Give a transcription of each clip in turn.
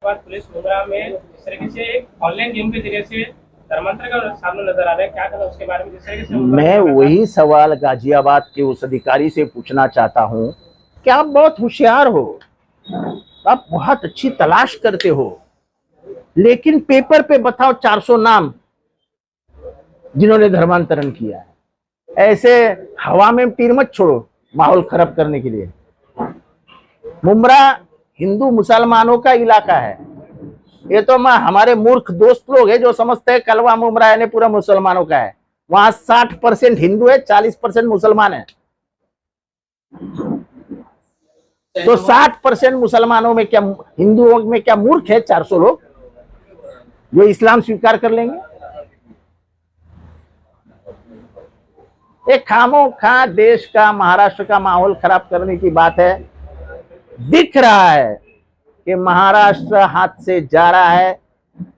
बाद पुलिस मुंब्रा में जिस तरीके से एक ऑनलाइन गेम के जरिए से धर्मांतर का सामने नजर आ रहा है, क्या कहना उसके बारे में? जिस तरीके से मैं वही सवाल गाजियाबाद के उस अधिकारी से पूछना चाहता हूं कि आप बहुत होशियार हो, आप बहुत अच्छी तलाश करते हो, लेकिन पेपर पे बताओ 400 नाम जिन्होंने धर्मांतरण किया है। ऐसे हवा में तीर मत छोड़ो माहौल खराब करने के लिए। मुंब्रा हिंदू मुसलमानों का इलाका है। ये तो हमारे मूर्ख दोस्त लोग हैं जो समझते हैं कलवा मुंब्रा यानी पूरा मुसलमानों का है। वहां 60% हिंदू है, 40% मुसलमान है। तो 60% मुसलमानों में क्या, हिंदुओं में क्या मूर्ख है 400 लोग जो इस्लाम स्वीकार कर लेंगे? एक खामो खा देश का, महाराष्ट्र का माहौल खराब करने की बात है। दिख रहा है कि महाराष्ट्र हाथ से जा रहा है।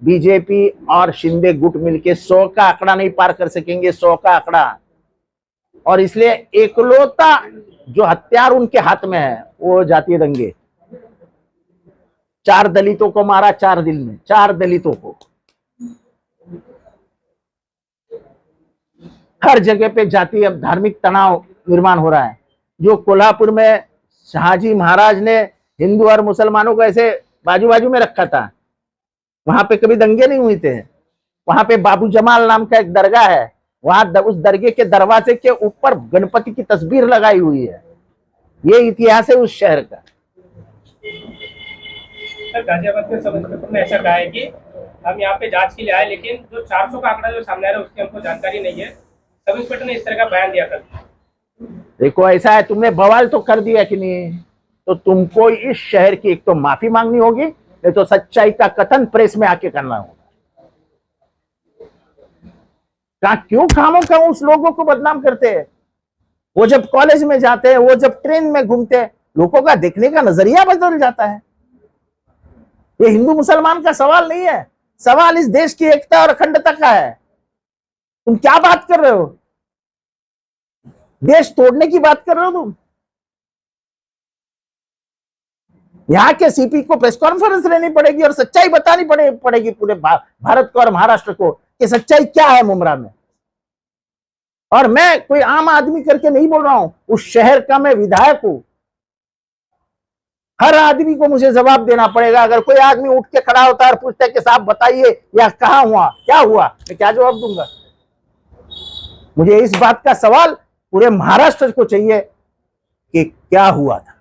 बीजेपी और शिंदे गुट मिलके 100 का आंकड़ा नहीं पार कर सकेंगे, 100 का आंकड़ा। और इसलिए एकलौता जो हथियार उनके हाथ में है वो जातीय दंगे। 4 दलितों को मारा 4 दिन में, 4 दलितों को। हर जगह पे जातीय धार्मिक तनाव निर्माण हो रहा है। जो कोल्हापुर में शहाजी महाराज ने हिंदू और मुसलमानों को ऐसे बाजू बाजू में रखा था, वहां पे कभी दंगे नहीं हुए थे। वहां पे बाबू जमाल नाम का एक दरगाह है, वहां उस दरगाह के दरवाजे के ऊपर गणपति की तस्वीर लगाई हुई है। ये इतिहास है उस शहर का। गाजियाबाद के सब इंस्पेक्टर ने ऐसा कहा है कि हम यहाँ पे जांच के लिए आए, लेकिन जो 400 का आंकड़ा जो सामने आ रहा है उसकी हमको जानकारी नहीं है। सब इंस्पेक्टर ने इस तरह का बयान दिया कल। देखो ऐसा है, तुमने बवाल तो कर दिया कि नहीं, तो तुमको इस शहर की एक तो माफी मांगनी होगी, नहीं तो सच्चाई का कथन प्रेस में आके करना होगा। क्यों खामों का उस लोगों को बदनाम करते हैं? वो जब कॉलेज में जाते हैं, वो जब ट्रेन में घूमते हैं, लोगों का देखने का नजरिया बदल जाता है। ये हिंदू मुसलमान का सवाल नहीं है, सवाल इस देश की एकता और अखंडता का है। तुम क्या बात कर रहे हो? देश तोड़ने की बात कर रहे हो तुम? यहां के सीपी को प्रेस कॉन्फ्रेंस लेनी पड़ेगी और सच्चाई बतानी पड़ेगी पूरे भारत को और महाराष्ट्र को कि सच्चाई क्या है मुंब्रा में। और मैं कोई आम आदमी करके नहीं बोल रहा हूं, उस शहर का मैं विधायक हूं। हर आदमी को मुझे जवाब देना पड़ेगा। अगर कोई आदमी उठ के खड़ा होता है और पूछता है कि साहब बताइए या कहां हुआ, क्या हुआ, मैं क्या जवाब दूंगा? मुझे इस बात का सवाल पूरे महाराष्ट्र को चाहिए कि क्या हुआ था।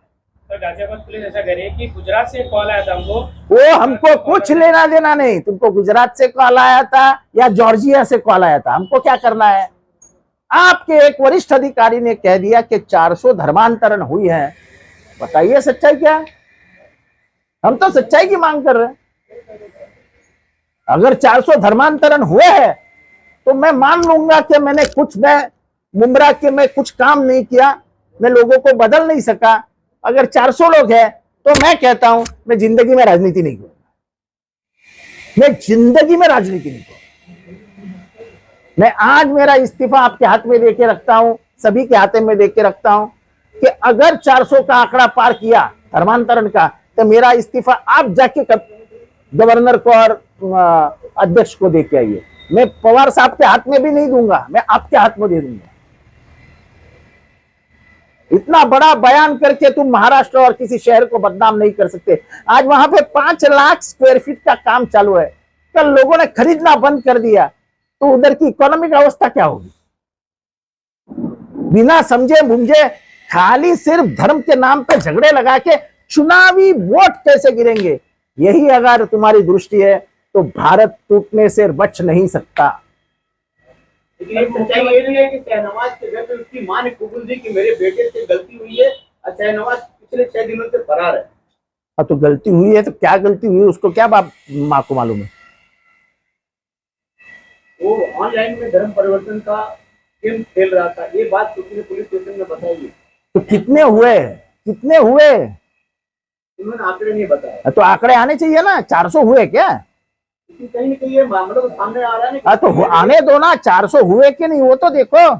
तो गाजियाबाद पुलिस ऐसा कह रही है कि गुजरात से कॉल आया था हमको। वो हमको कुछ लेना देना नहीं। तुमको गुजरात से कॉल आया था या जॉर्जिया से कॉल आया था, हमको क्या करना है? आपके एक वरिष्ठ अधिकारी ने कह दिया कि 400 धर्मांतरण हुई है। बताइए सच्चाई क्या है? हम तो सच्चाई की मांग कर रहे हैं। अगर 400 धर्मांतरण हुए हैं तो मैं मान लूंगा कि मैं मुंब्रा के में कुछ काम नहीं किया, मैं लोगों को बदल नहीं सका। अगर 400 लोग हैं तो मैं कहता हूं मैं जिंदगी में राजनीति नहीं करूंगा। मैं जिंदगी में राजनीति नहीं करूंगा। मैं आज मेरा इस्तीफा आपके हाथ में देके रखता हूं, सभी के हाथ में देके रखता हूं कि अगर 400 का आंकड़ा पार किया धर्मांतरण का, तो मेरा इस्तीफा आप जाके गवर्नर को और अध्यक्ष को देके आइए। मैं पवार साहब के हाथ में भी नहीं दूंगा, मैं आपके हाथ में दे दूंगा। इतना बड़ा बयान करके तुम महाराष्ट्र और किसी शहर को बदनाम नहीं कर सकते। आज वहां पे 5 लाख स्क्वायर फीट का काम चालू है। कल लोगों ने खरीदना बंद कर दिया तो उधर की इकोनॉमिक अवस्था क्या होगी? बिना समझे बुझे खाली सिर्फ धर्म के नाम पे झगड़े लगा के चुनावी वोट कैसे गिरेंगे? यही अगर तुम्हारी दृष्टि है तो भारत टूटने से बच नहीं सकता। लेकिन सच्चाई ये है कि शहनवाज के घर पे उसकी मां ने कबूल दी कि मेरे बेटे से गलती हुई है और शहनवाज पिछले 6 दिनों से फरार है। तो गलती हुई है तो क्या गलती हुई उसको क्या मां को मालूम है? वो ऑनलाइन में धर्म परिवर्तन का गेम खेल रहा था, ये बात उसने पुलिस स्टेशन में बताई। तो कितने हुए? उन्होंने आंकड़े नहीं बताया। तो आंकड़े आने चाहिए ना। 400 हुए क्या? कहीं न कहीं ये मामला तो सामने आ रहा है ना। तो आने दो ना, 400 हुए कि नहीं वो तो देखो।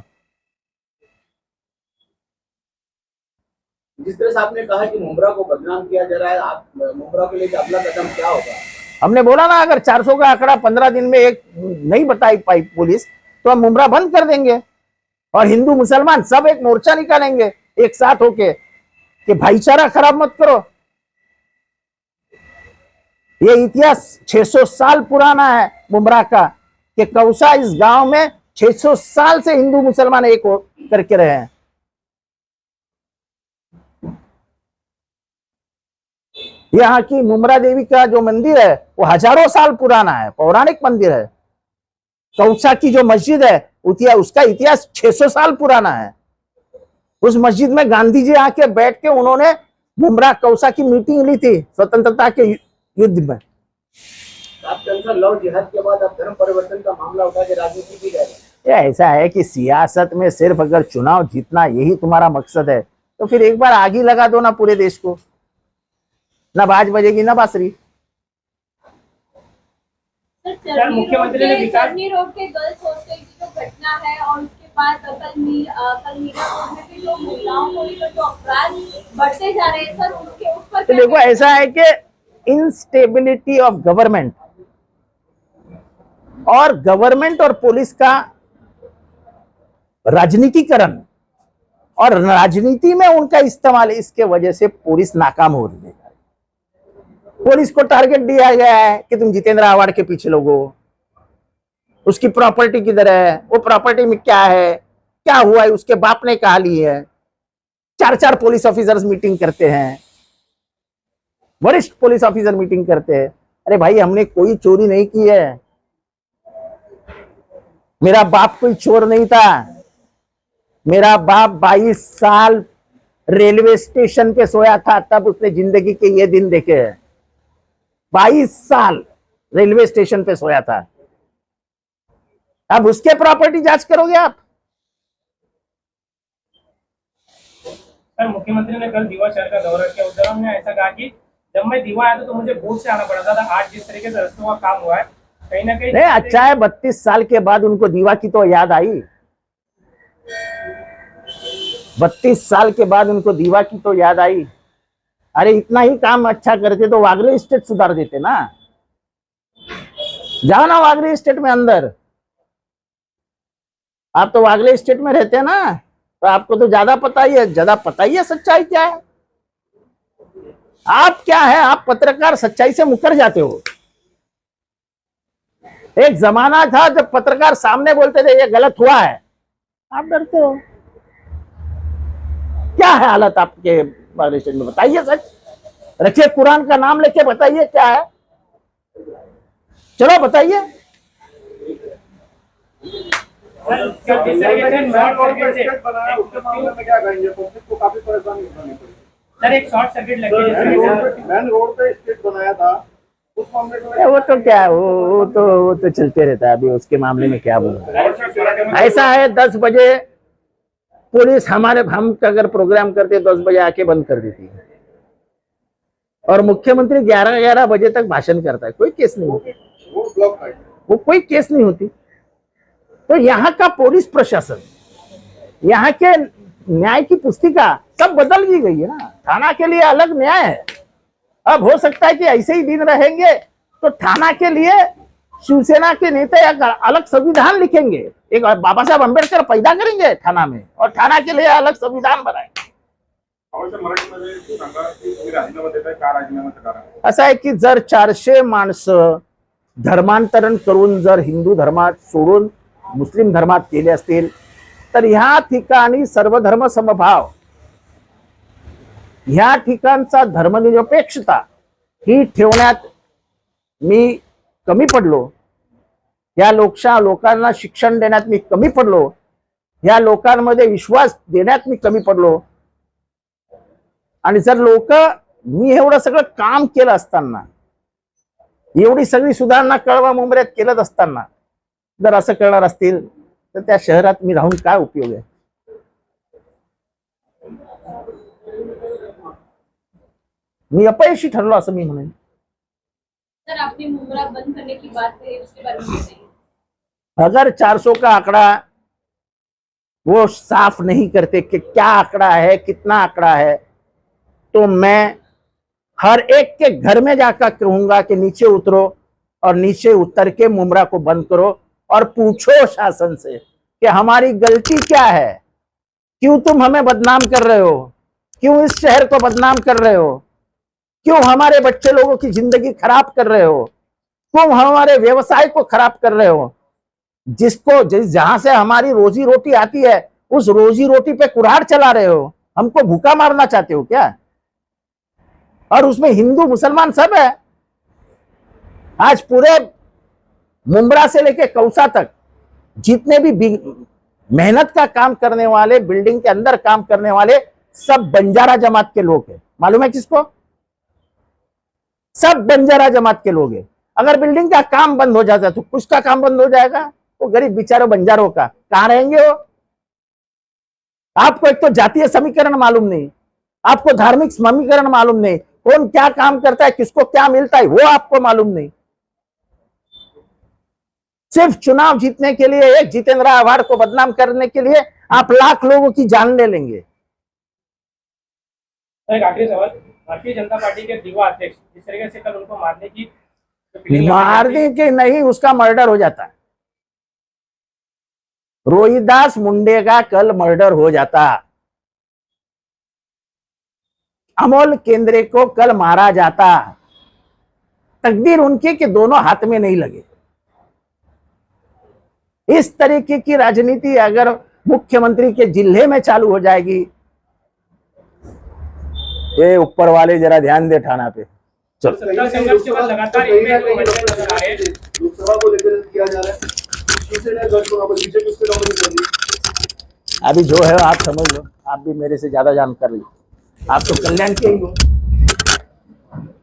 जिस तरह से आपने कहा कि मुमरा को बदनाम किया जा रहा है, आप मुमरा को लेकर अगला कदम क्या होगा? हमने बोला ना, अगर 400 का आंकड़ा 15 दिन में एक नहीं बताई पाई पुलिस, तो हम मुमरा बंद कर देंगे और हिंदू मुसलमान सब एक मोर्चा निकालेंगे एक साथ होके कि भाईचारा खराब मत करो। ये इतिहास 600 साल पुराना है मुमरा का, कि कौसा इस गांव में 600 साल से हिंदू मुसलमान एक करके रहे हैं। यहाँ की मुमरा देवी का जो मंदिर है वो हजारों साल पुराना है, पौराणिक मंदिर है। कौसा की जो मस्जिद है उसका इतिहास 600 साल पुराना है। उस मस्जिद में गांधी जी आके बैठ के उन्होंने मुमरा कौसा की मीटिंग ली थी स्वतंत्रता के युद्ध में। आपके अनुसार लव जिहाद के बाद अब धर्म परिवर्तन का मामला उठा के राजनीति की जाएगा? ऐसा है कि सियासत में सिर्फ अगर चुनाव जीतना यही तुम्हारा मकसद है तो फिर एक बार आग ही लगा दो ना पूरे देश को, ना बाज बजेगी ना बांसुरी। सर, मुख्यमंत्री ने विकास चरनी रोड के गर्ल्स हॉस्टल की जो घटना है और उसके बाद कल मीरा रोड में भी जो महिलाओं को लेकर जो अपराध बढ़ते जा रहे हैं सर, उसके उस पर तो देखो, ऐसा है कि इंस्टेबिलिटी ऑफ गवर्नमेंट और पुलिस का राजनीतिकरण और राजनीति में उनका इस्तेमाल, इसके वजह से पुलिस नाकाम हो रही है। पुलिस को टारगेट दिया गया है कि तुम जितेंद्र आव्हाड के पीछे लोगो, उसकी प्रॉपर्टी किधर है, वो प्रॉपर्टी में क्या है, क्या हुआ है, उसके बाप ने कहा ली है। 4-4 पुलिस ऑफिसर्स मीटिंग करते हैं, वरिष्ठ पुलिस ऑफिसर मीटिंग करते हैं। अरे भाई, हमने कोई चोरी नहीं की है, मेरा बाप कोई चोर नहीं था। मेरा बाप 22 साल रेलवे स्टेशन पे सोया था, तब उसने जिंदगी के ये दिन देखे हैं। 22 साल रेलवे स्टेशन पे सोया था। अब उसके प्रॉपर्टी जांच करोगे आप? सर, मुख्यमंत्री ने कल दीवा शहर का दौरा किया। उस दौरान ने ऐसा कहा कि जब मैं दीवा आया था तो मुझे बोट से आना पड़ा था। आज जिस तरीके से रस्तों का काम हुआ है, कहीं ना कहीं नहीं, अच्छा है 32 साल के बाद उनको दीवा की तो याद आई। 32 साल के बाद उनको दीवा की तो याद आई। अरे इतना ही काम अच्छा करते तो वागले स्टेट सुधार देते ना। जाओ ना वागले स्टेट में अंदर, आप तो वागले स्टेट में रहते हैं ना, तो आपको तो ज्यादा पता ही है सच्चाई क्या है। आप क्या है, आप पत्रकार सच्चाई से मुकर जाते हो। एक जमाना था जब पत्रकार सामने बोलते थे ये गलत हुआ है, आप डरते हो। क्या है हालत आपके वागले स्टेट में, बताइए सच। रखिए कुरान का नाम लेके बताइए क्या है, चलो बताइए। जिस तरीके से शॉर्ट सर्किट से उसके मामले में क्या करेंगे? पब्लिक को काफी परेशानी उठानी पड़ी। सर, एक शॉर्ट सर्किट लगी है। मैन रोड पे स्टेट बनाया था, उस मामले में वो तो क्या, वो तो चलते रहता है। अभी उसके मामले में क्या बोलूं। ऐसा है 10 बजे पुलिस हम अगर प्रोग्राम करते 10 बजे आके बंद कर देती है और मुख्यमंत्री 11 बजे तक भाषण करता है, कोई केस नहीं होती, वो ब्लॉक है। वो कोई केस नहीं होती। तो यहाँ का पुलिस प्रशासन, यहाँ के न्याय की पुस्तिका सब बदल दी गई है ना। थाना के लिए अलग न्याय है। अब हो सकता है कि ऐसे ही दिन रहेंगे तो थाना के लिए शिवसेना के नेता एक अलग संविधान लिखेंगे, एक बाबा साहब अम्बेडकर पैदा करेंगे थाना में और थाना के लिए अलग संविधान बनाएंगे। असं आहे की जर 400 माणसं धर्मांतरण करून जर हिंदू धर्मात सोडून मुस्लिम धर्मात गेले असतील तर ह्या ठिकाणी सर्वधर्म समभाव, ह्या ठिकाणचा धर्मनिरपेक्षता ही ठेवण्यात मी कमी पडलो, या लोकांना शिक्षण देण्यात मी कमी पडलो, या लोकांमध्ये विश्वास देण्यात मी कमी पडलो। आणि जर मी एवढं सगळं काम केलं असताना, एवढी सगळी सुधारणा कळवा मुंबऱ्यात केलत असताना जर असं करणार असतील तर त्या शहरात मी राहून काय उपयोग आहे? मी अपयशी ठरलो असं मी म्हणेन। सर, आपने मुमरा बंद करने की बात कही, उसके बारे में बताइए। अगर 400 का आंकड़ा वो साफ नहीं करते कि क्या आंकड़ा है, कितना आंकड़ा है, तो मैं हर एक के घर में जाकर कहूंगा कि नीचे उतरो, और नीचे उतर के मुमरा को बंद करो और पूछो शासन से कि हमारी गलती क्या है, क्यों तुम हमें बदनाम कर रहे हो, क्यों इस शहर को बदनाम कर रहे हो, क्यों हमारे बच्चे लोगों की जिंदगी खराब कर रहे हो, क्यों हमारे व्यवसाय को खराब कर रहे हो, जहां से हमारी रोजी रोटी आती है उस रोजी रोटी पे कुल्हाड़ चला रहे हो, हमको भूखा मारना चाहते हो क्या? और उसमें हिंदू मुसलमान सब है। आज पूरे मुंब्रा से लेके कौसा तक जितने भी मेहनत का काम करने वाले, बिल्डिंग के अंदर काम करने वाले, सब बंजारा जमात के लोग हैं। मालूम है किसको? सब बंजारा जमात के लोग हैं। अगर बिल्डिंग का काम बंद हो जाता तो कुछ का काम बंद हो जाएगा। वो गरीब बेचारों बंजारों का कहां रहेंगे वो? आपको एक तो जातीय समीकरण मालूम नहीं, आपको धार्मिक समीकरण मालूम नहीं, कौन क्या काम करता है, किसको क्या मिलता है वो आपको मालूम नहीं। सिर्फ चुनाव जीतने के लिए, एक जितेंद्र आव्हाड को बदनाम करने के लिए आप लाख लोगों की जान ले लेंगे। तो एक आखिरी सवाल, भारतीय जनता पार्टी के युवा अध्यक्ष जिस तरीके से कल उनको मारने की मारने के नहीं, उसका मर्डर हो जाता। रोहिदास मुंडे का कल मर्डर हो जाता, अमोल केंद्रे को कल मारा जाता। तकदीर उनके के दोनों हाथ में नहीं लगे। इस तरीके की राजनीति अगर मुख्यमंत्री के जिले में चालू हो जाएगी, ये ऊपर वाले जरा ध्यान दे थाना पे। चलो, सत्ता संघर्ष के बाद लगातार इनमें जो मसले नजर आ रहे हैं। लोकसभा को लेकर किया जा रहा है, शिवसेना गढ़ को बीजेपी उसके नॉमिनेट कर दी। अभी जो है आप समझ लो, आप भी मेरे से ज्यादा जानकारी, आप तो कल्याण के ही हो।